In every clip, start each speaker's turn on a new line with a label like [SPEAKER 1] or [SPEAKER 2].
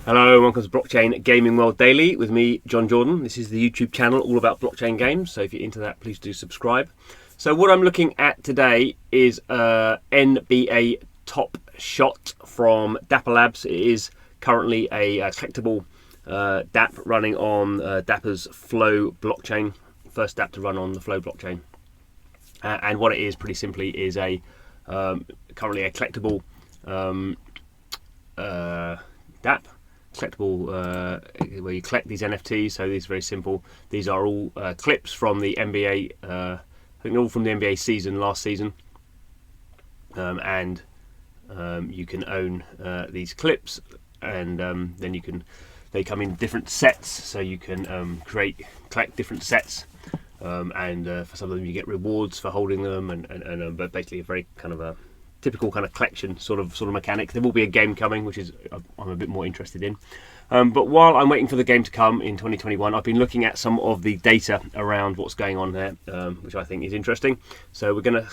[SPEAKER 1] Hello, welcome to Blockchain Gaming World Daily with me, John Jordan. This is the YouTube channel all about blockchain games, so if you're into that, please do subscribe. So what I'm looking at today is NBA Top Shot from Dapper Labs. It is currently a collectible DApp running on Dapper's Flow blockchain, first DApp to run on the Flow blockchain. And what it is, pretty simply, is currently a collectible DApp. Collectible where you collect these NFTs. So these are very simple. These are all clips from the NBA. I think all from the NBA season last season, and you can own these clips, and then they come in different sets. So you can collect different sets, and for some of them you get rewards for holding them, and but basically a very kind of a typical kind of collection sort of mechanic. There will be a game coming, which is I'm a bit more interested in. But while I'm waiting for the game to come in 2021, I've been looking at some of the data around what's going on there, which I think is interesting. So we're gonna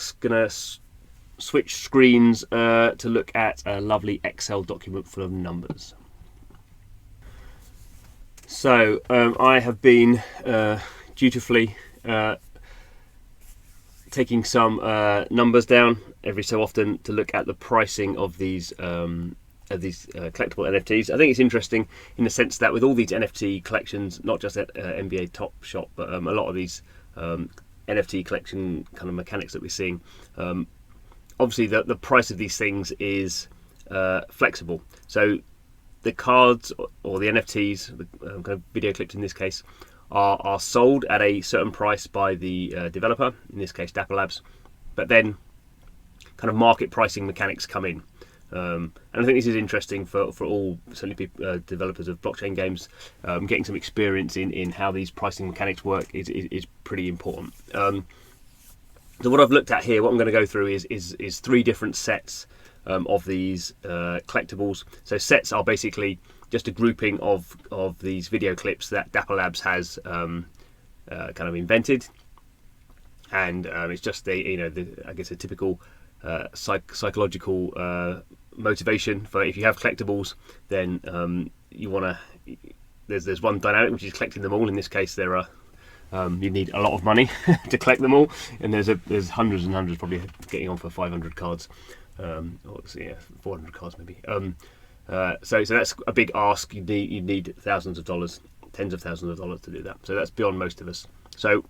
[SPEAKER 1] switch screens to look at a lovely Excel document full of numbers. So I have been dutifully taking some numbers down every so often to look at the pricing of these collectible NFTs. I think it's interesting in the sense that with all these NFT collections, not just at NBA Top Shot, but a lot of these NFT collection kind of mechanics that we're seeing, obviously the price of these things is flexible. So the cards or the NFTs, the kind of video clips in this case, are sold at a certain price by the developer, in this case Dapper Labs, but then kind of market pricing mechanics come in. And I think this is interesting for all, certainly people, developers of blockchain games. Getting some experience in how these pricing mechanics work is pretty important. So what I've looked at here, what I'm going to go through is three different sets of these collectibles. So sets are basically just a grouping of these video clips that Dapper Labs has kind of invented, and it's just I guess a typical psychological motivation for if you have collectibles, then you want to. There's one dynamic which is collecting them all. In this case, there are you need a lot of money to collect them all, and there's hundreds and hundreds, probably getting on for 500 cards, or 400 cards maybe. So that's a big ask. You need thousands of dollars, tens of thousands of dollars to do that. So that's beyond most of us. So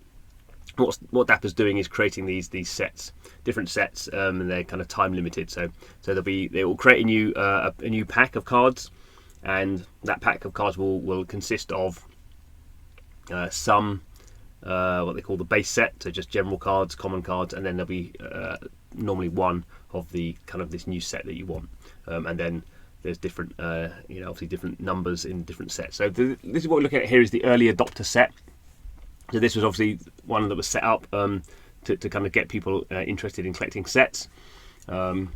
[SPEAKER 1] what Dapper's doing is creating these sets, different sets, and they're kind of time limited. So they will create a new pack of cards, and that pack of cards will consist of some what they call the base set, so just general cards, common cards, and then there'll be normally one of the kind of this new set that you want, and then there's different, obviously different numbers in different sets. So this is what we're looking at here, is the early adopter set. So this was obviously one that was set up to kind of get people interested in collecting sets. So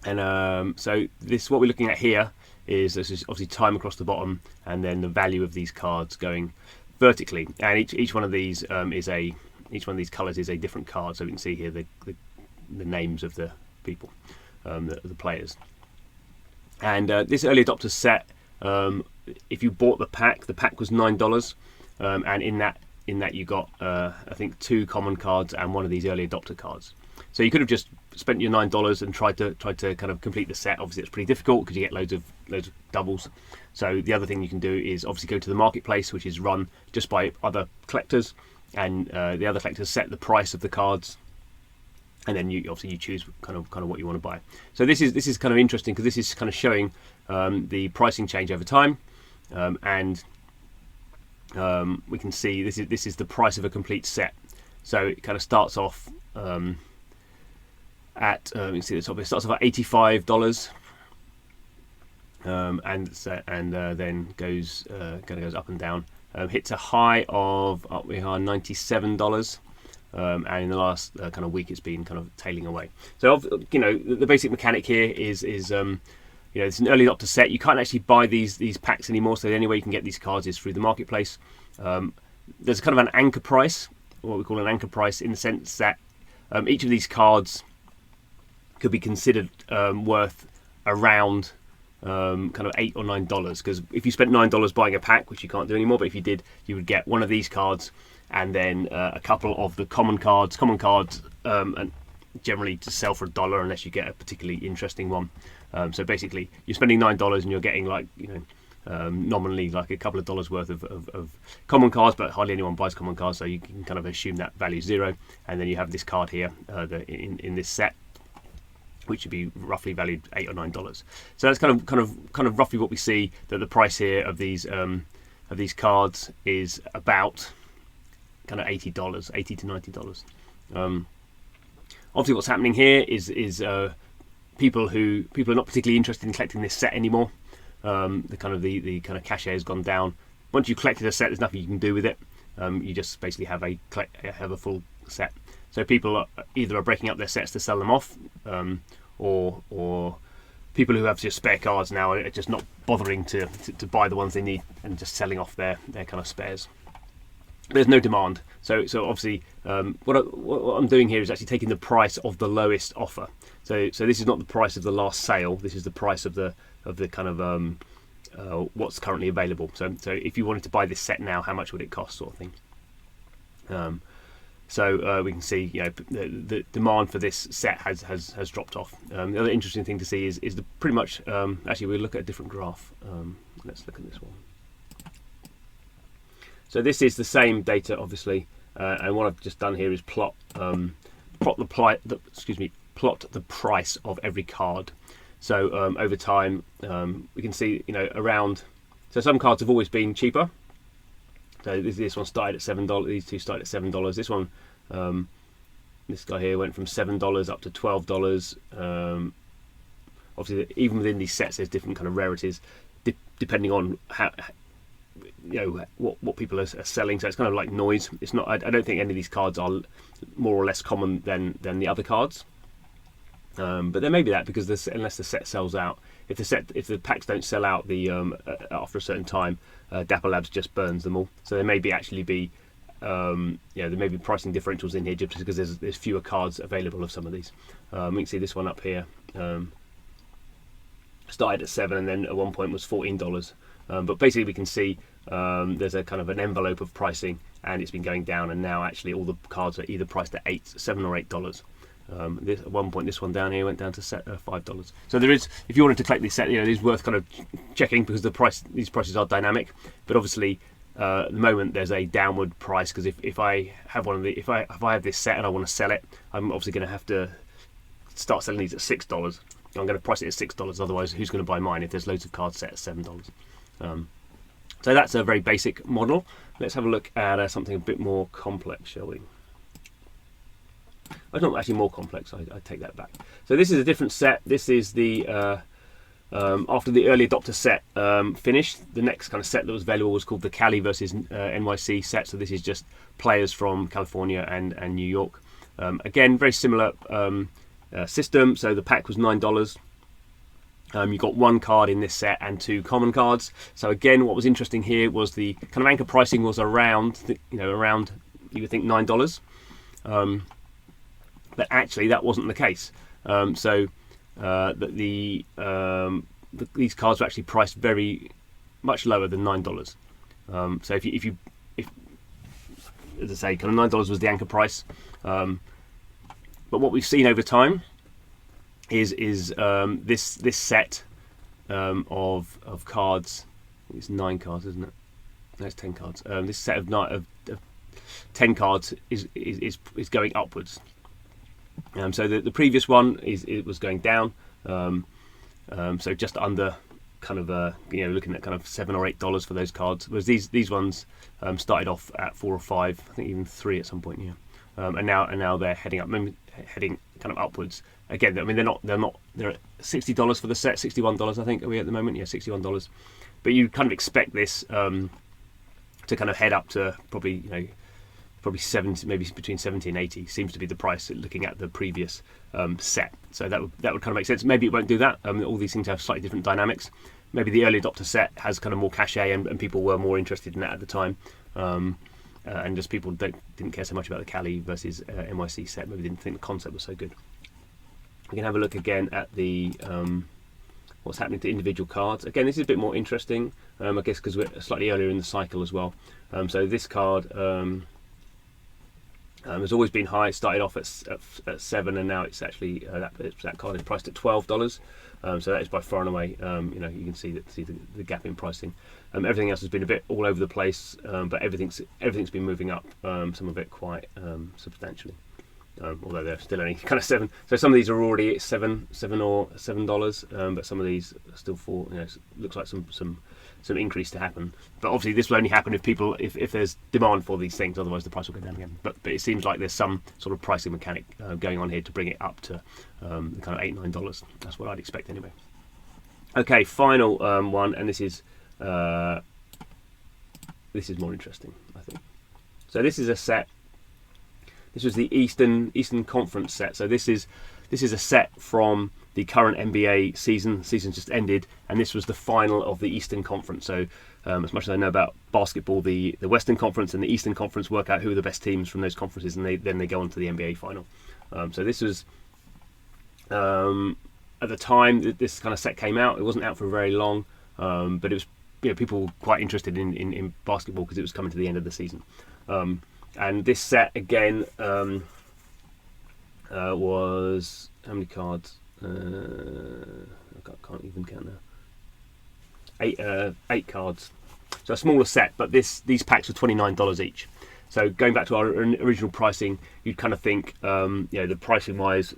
[SPEAKER 1] what we're looking at here is this is obviously time across the bottom, and then the value of these cards going vertically. And each one of these each one of these colours is a different card. So we can see here the names of the people, the players. And this early adopter set, if you bought the pack was $9, and in that you got I think 2 common cards and one of these early adopter cards. So you could have just spent your $9 and tried to kind of complete the set. Obviously, it's pretty difficult because you get loads of doubles. So the other thing you can do is obviously go to the marketplace, which is run just by other collectors, and the other collectors set the price of the cards. And then you choose kind of what you want to buy. So this is kind of interesting because this is kind of showing the pricing change over time, and we can see this is the price of a complete set. So it kind of starts off at you can see the top. It starts off at $85, and then goes up and down. Hits a high of $97. And in the last kind of week, it's been kind of tailing away. So the basic mechanic here is it's an early adopter set. You can't actually buy these packs anymore. So the only way you can get these cards is through the marketplace. There's kind of an anchor price, what we call an anchor price, in the sense that each of these cards could be considered worth around kind of $8 or $9, because if you spent $9 buying a pack, which you can't do anymore, but if you did, you would get one of these cards and then a couple of the common cards, and generally to sell for $1 unless you get a particularly interesting one. So basically, you're spending $9 and you're getting, like, nominally like a couple of dollars worth of common cards, but hardly anyone buys common cards, so you can kind of assume that value is zero. And then you have this card here in this set, which would be roughly valued $8 or $9. So that's kind of roughly what we see, that the price here of these cards is about kind of $80 to $90. Obviously, what's happening here is people are not particularly interested in collecting this set anymore. The kind of cachet has gone down. Once you've collected a set, there's nothing you can do with it. You just basically have a full set. So people either are breaking up their sets to sell them off, or people who have just spare cards now are just not bothering to buy the ones they need and just selling off their kind of spares. There's no demand, so obviously what I'm doing here is actually taking the price of the lowest offer. So this is not the price of the last sale. This is the price of the kind of what's currently available. So if you wanted to buy this set now, how much would it cost, sort of thing. So we can see, the demand for this set has dropped off. The other interesting thing to see is the pretty much actually we'll look at a different graph. Let's look at this one. So this is the same data, obviously, and what I've just done here is plot the price of every card. So over time, we can see, around. So some cards have always been cheaper. So this one started at $7. These two started at $7. This one, this guy here went from $7 up to $12. Obviously, even within these sets, there's different kind of rarities, depending on how. What people are selling, so it's kind of like noise. It's not. I don't think any of these cards are more or less common than the other cards, but there may be that, because unless the set sells out, if the packs don't sell out after a certain time, Dapper Labs just burns them all. So there may be there may be pricing differentials in here just because there's fewer cards available of some of these. We can see this one up here started at $7 and then at one point was $14. But basically we can see there's a kind of an envelope of pricing, and it's been going down, and now actually all the cards are either priced at $7 or $8. At one point this one down here went down to $5. So there is, if you wanted to collect this set, it is worth kind of checking, because these prices are dynamic. But obviously at the moment there's a downward price, because if I have if I have this set and I want to sell it, I'm obviously going to have to start selling these at $6. I'm going to price it at $6, otherwise who's going to buy mine if there's loads of cards set at $7? So that's a very basic model. Let's have a look at something a bit more complex, shall we? It's not actually more complex, I take that back. So this is a different set. This is the after the early adopter set finished, the next kind of set that was available was called the Cali versus NYC set. So this is just players from California and New York. Again, very similar system. So the pack was $9. You got one card in this set and two common cards. So again, what was interesting here was the kind of anchor pricing was around you would think $9, but actually that wasn't the case. These cards were actually priced very much lower than $9. So if as I say, kind of $9 was the anchor price. But what we've seen over time is this set of cards. It's 9 cards, isn't it? No, it's 10 cards. This set of 10 cards is going upwards. So the previous one it was going down. So just under kind of looking at kind of $7 or $8 for those cards. Whereas these ones started off at 4 or 5, I think even 3 at some point. Yeah. And now they're heading kind of upwards. Again, I mean they're at $60 for the set, $61 I think are we at the moment? Yeah, $61. But you kind of expect this to kind of head up to probably 70, maybe between 70 and 80 seems to be the price looking at the previous set. So that would kind of make sense. Maybe it won't do that. All these things have slightly different dynamics. Maybe the early adopter set has kind of more cachet and people were more interested in that at the time. And just people didn't care so much about the Cali versus NYC set. Maybe didn't think the concept was so good. We can have a look again at the what's happening to individual cards. Again, this is a bit more interesting, I guess, because we're slightly earlier in the cycle as well. So this card has always been high. It started off at 7, and now it's actually that card is priced at $12. So that is by far and away. You can see the gap in pricing. Everything else has been a bit all over the place, but everything's been moving up. Some of it quite substantially. Although they're still only kind of 7. So some of these are already at $7 or $7, but some of these are still for, looks like some increase to happen. But obviously this will only happen if there's demand for these things. Otherwise the price will go down again. But it seems like there's some sort of pricing mechanic going on here to bring it up to kind of $8-9. That's what I'd expect anyway. Okay, final one, and this is more interesting, I think. So this is a set. This was the Eastern Conference set. So this is a set from the current NBA season. The season just ended, and this was the final of the Eastern Conference. So as much as I know about basketball, the Western Conference and the Eastern Conference work out who are the best teams from those conferences, and then they go on to the NBA final. So this was at the time that this kind of set came out. It wasn't out for very long, but it was people were quite interested in basketball because it was coming to the end of the season. And this set again was how many cards? I can't even count now. 8 cards. So a smaller set, but these packs were $29 each. So going back to our original pricing, you'd kind of think, the pricing wise,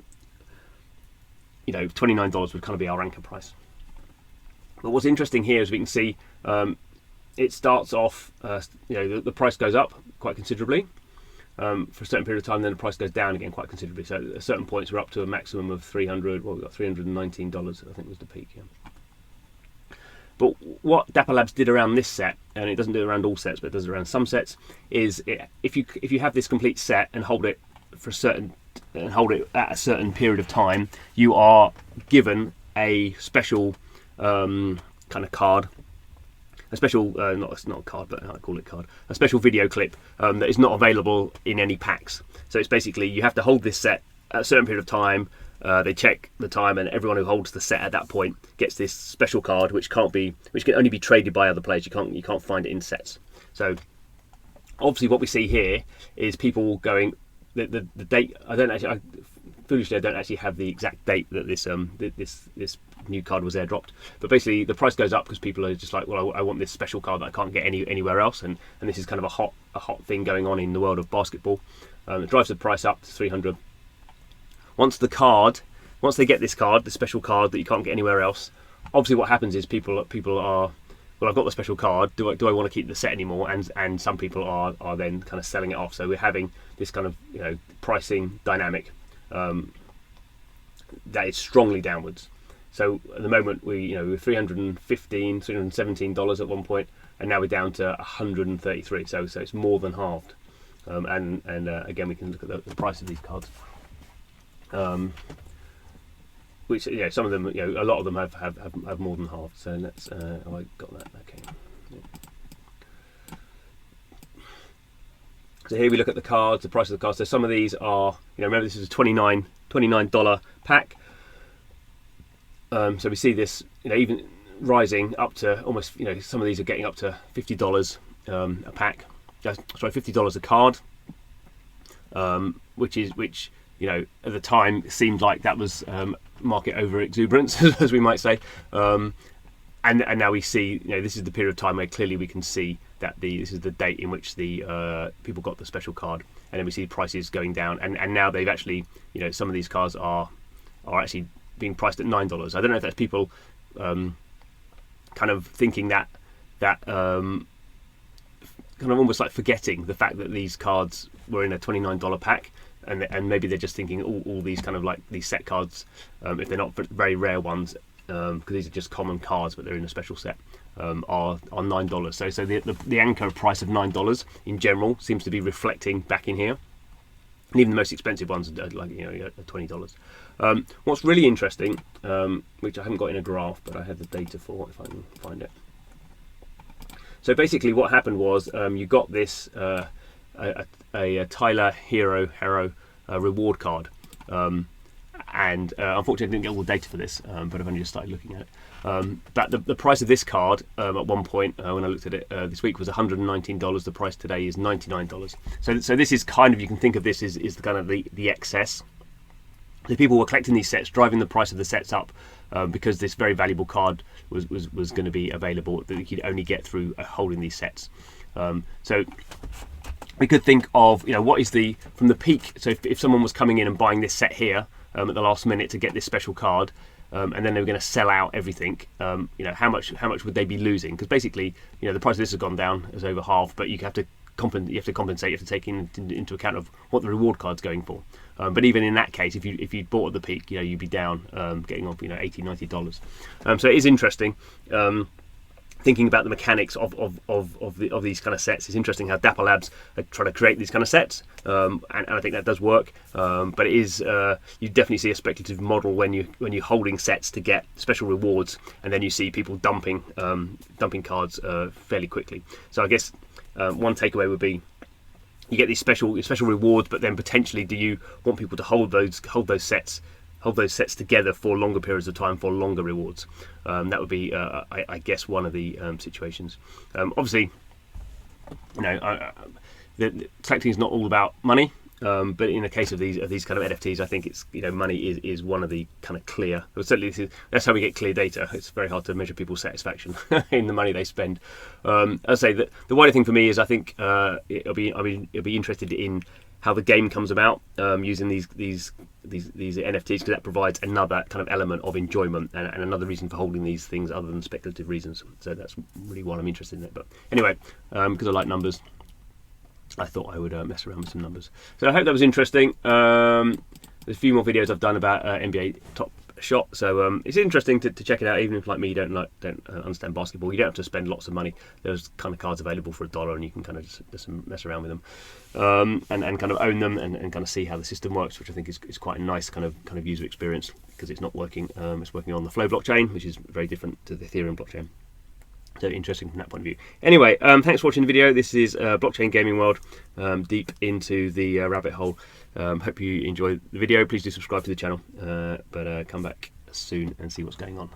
[SPEAKER 1] $29 would kind of be our anchor price. But what's interesting here is we can see it starts off, the price goes up quite considerably for a certain period of time, then the price goes down again quite considerably. So at certain points we're up to a maximum of $300. Well, we got $319, I think was the peak. Yeah. But what Dapper Labs did around this set, and it doesn't do it around all sets, but it does it around some sets, is if you have this complete set and hold it at a certain period of time, you are given a special kind of card. A special, it's not a card, but I call it card. A special video clip that is not available in any packs. So it's basically you have to hold this set at a certain period of time. They check the time, and everyone who holds the set at that point gets this special card, which can only be traded by other players. You can't find it in sets. So obviously, what we see here is people going the date. Foolishly, I don't actually have the exact date that this new card was airdropped, but basically the price goes up because people are just like, well, I want this special card that I can't get anywhere else, and this is kind of a hot thing going on in the world of basketball. It drives the price up to $300. Once they get this card, the special card that you can't get anywhere else, obviously what happens is people are, well, I've got the special card. Do I want to keep the set anymore? And some people are then kind of selling it off. So we're having this kind of pricing dynamic that is strongly downwards. So at the moment we were $315, $317 at one point, and now we're down to $133. So it's more than halved. And again, we can look at the price of these cards. Which some of them, a lot of them have more than halved. So let's. Oh, I got that. Okay. Yeah. So here we look at the cards, the price of the cards. So some of these are, remember this is a $29 pack. So we see this, even rising up to almost, some of these are getting up to $50 a pack. Sorry, $50 a card. Which at the time seemed like that was market over exuberance, as we might say. And now we see, this is the period of time where clearly we can see that this is the date in which the people got the special card, and then we see prices going down, and now they've actually, some of these cards are actually being priced at $9. I don't know if that's people kind of thinking that kind of almost like forgetting the fact that these cards were in a $29 pack, and maybe they're just thinking all these kind of like these set cards, if they're not very rare ones, because these are just common cards but they're in a special set, are $9. So the anchor price of $9 in general seems to be reflecting back in here, and even the most expensive ones are like $20. What's really interesting, which I haven't got in a graph but I have the data for if I can find it. So basically what happened was you got this a Tyler Hero reward card, and unfortunately I didn't get all the data for this, but I've only just started looking at it. But the price of this card at one point when I looked at it this week was $119. The price today is $99. So this is kind of, you can think of this as the kind of the excess. So people were collecting these sets, driving the price of the sets up because this very valuable card was going to be available that you could only get through holding these sets. So we could think of, what is from the peak. So if someone was coming in and buying this set here at the last minute to get this special card, and then they were going to sell out everything, how much would they be losing? Because basically, the price of this has gone down as over half, but you have to compensate. You have to take into account of what the reward card's going for. But even in that case, if you bought at the peak, you'd be down, getting off $80-90. So it is interesting. Thinking about the mechanics of these kind of sets. It's interesting how Dapper Labs are trying to create these kind of sets, and I think that does work. But it is you definitely see a speculative model when you're holding sets to get special rewards, and then you see people dumping cards fairly quickly. So I guess one takeaway would be, you get these special rewards, but then potentially, do you want people to hold those sets together for longer periods of time for longer rewards? That would be, I guess, one of the situations. Obviously, the collecting is not all about money, but in the case of these kind of NFTs, I think it's money is one of the kind of clear. Well, certainly, that's how we get clear data. It's very hard to measure people's satisfaction in the money they spend. I say that the wider thing for me is, I think I'll be interested in how the game comes about using these NFTs, because that provides another kind of element of enjoyment and another reason for holding these things other than speculative reasons. So that's really why I'm interested in it. But anyway, because I like numbers, I thought I would mess around with some numbers. So I hope that was interesting. There's a few more videos I've done about NBA Top Shot, so it's interesting to check it out. Even if, like me, you don't understand basketball, you don't have to spend lots of money. There's kind of cards available for $1, and you can kind of just mess around with them, and kind of own them and kind of see how the system works, which I think is quite a nice kind of user experience, because it's not working. It's working on the Flow blockchain, which is very different to the Ethereum blockchain. So interesting from that point of view. Anyway, thanks for watching the video. This is Blockchain Gaming World, deep into the rabbit hole. Hope you enjoyed the video. Please do subscribe to the channel, but come back soon and see what's going on.